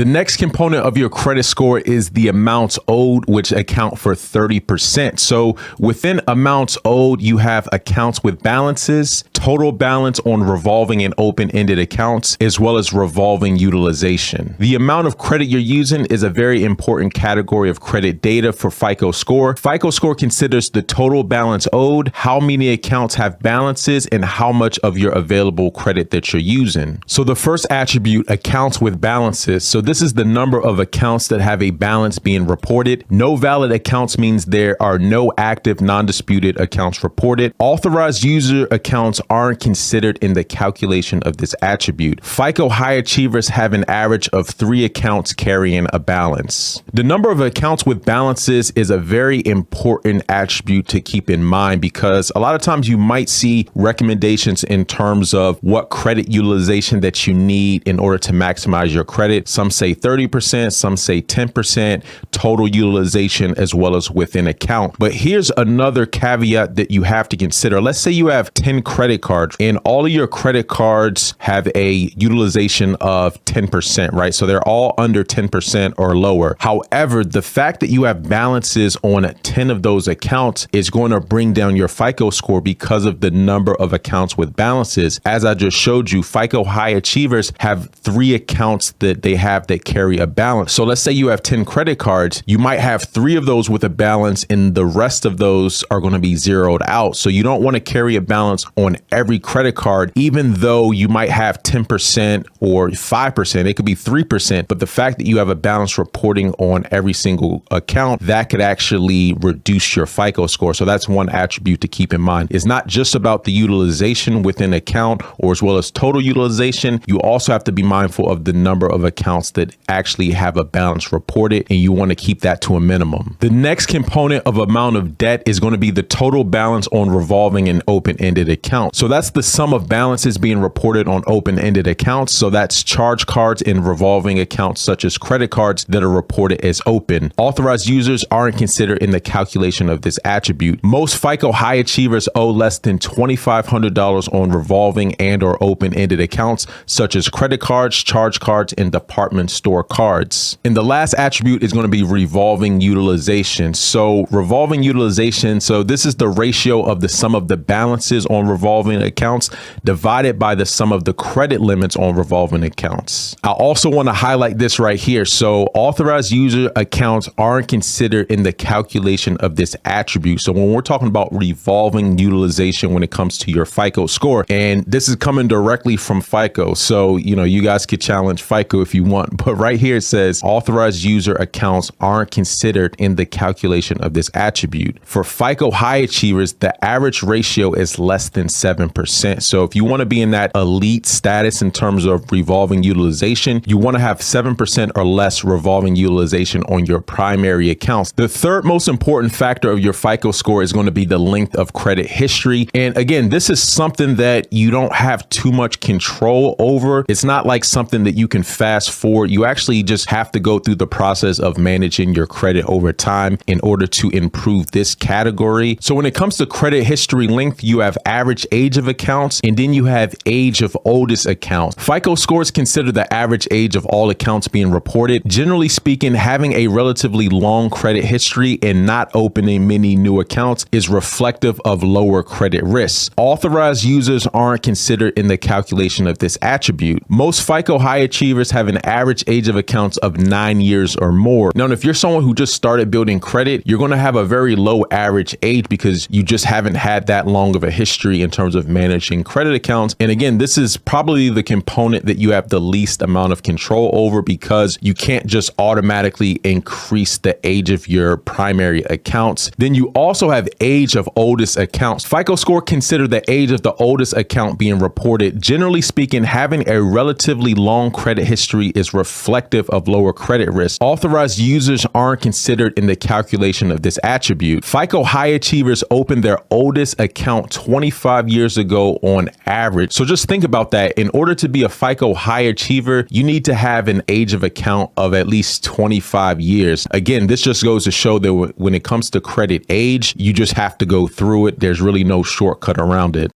The next component of your credit score is the amounts owed, which account for 30%. So within amounts owed, you have accounts with balances, total balance on revolving and open-ended accounts, as well as revolving utilization. The amount of credit you're using is a very important category of credit data for FICO score. FICO score considers the total balance owed, how many accounts have balances, and how much of your available credit that you're using. So the first attribute, accounts with balances. So this is the number of accounts that have a balance being reported. No valid accounts means there are no active, non-disputed accounts reported. Authorized user accounts aren't considered in the calculation of this attribute. FICO high achievers have an average of 3 accounts carrying a balance. The number of accounts with balances is a very important attribute to keep in mind because a lot of times you might see recommendations in terms of what credit utilization that you need in order to maximize your credit. Some say 30%, some say 10% total utilization as well as within account. But here's another caveat that you have to consider. Let's say you have 10 credit cards and all of your credit cards have a utilization of 10%, right? So they're all under 10% or lower. However, the fact that you have balances on 10 of those accounts is going to bring down your FICO score because of the number of accounts with balances. As I just showed you, FICO high achievers have 3 accounts that they have that carry a balance. So let's say you have 10 credit cards, you might have 3 of those with a balance and the rest of those are going to be zeroed out. So you don't want to carry a balance on every credit card, even though you might have 10% or 5%, it could be 3%. But the fact that you have a balance reporting on every single account, that could actually reduce your FICO score. So that's one attribute to keep in mind. It's not just about the utilization within account or as well as total utilization. You also have to be mindful of the number of accounts that actually have a balance reported, and you want to keep that to a minimum. The next component of amount of debt is going to be the total balance on revolving and open-ended accounts. So that's the sum of balances being reported on open-ended accounts. So that's charge cards and revolving accounts such as credit cards that are reported as open. Authorized users aren't considered in the calculation of this attribute. Most FICO high achievers owe less than $2,500 on revolving and or open-ended accounts such as credit cards, charge cards, and department store cards. And the last attribute is going to be revolving utilization. So revolving utilization, so this is the ratio of the sum of the balances on revolving accounts divided by the sum of the credit limits on revolving accounts. I also want to highlight this right here. So authorized user accounts aren't considered in the calculation of this attribute. So when we're talking about revolving utilization when it comes to your FICO score, and this is coming directly from FICO. So, you guys could challenge FICO if you want, but right here it says authorized user accounts aren't considered in the calculation of this attribute. For FICO high achievers, the average ratio is less than 7%. So if you want to be in that elite status in terms of revolving utilization, you want to have 7% or less revolving utilization on your primary accounts. The third most important factor of your FICO score is going to be the length of credit history. And again, this is something that you don't have too much control over. It's not like something that you can fast forward. You actually just have to go through the process of managing your credit over time in order to improve this category. So when it comes to credit history length, you have average age of accounts, and then you have age of oldest accounts. FICO scores consider the average age of all accounts being reported. Generally speaking, having a relatively long credit history and not opening many new accounts is reflective of lower credit risks. Authorized users aren't considered in the calculation of this attribute. Most FICO high achievers have an average age of accounts of 9 years or more. Now, if you're someone who just started building credit, you're going to have a very low average age because you just haven't had that long of a history in terms of managing credit accounts. And again, this is probably the component that you have the least amount of control over because you can't just automatically increase the age of your primary accounts. Then you also have age of oldest accounts. FICO score consider the age of the oldest account being reported. Generally speaking, having a relatively long credit history is reflective of lower credit risk. Authorized users aren't considered in the calculation of this attribute. FICO high achievers opened their oldest account 25 years ago on average. So just think about that. In order to be a FICO high achiever, you need to have an age of account of at least 25 years. Again, this just goes to show that when it comes to credit age, you just have to go through it. There's really no shortcut around it.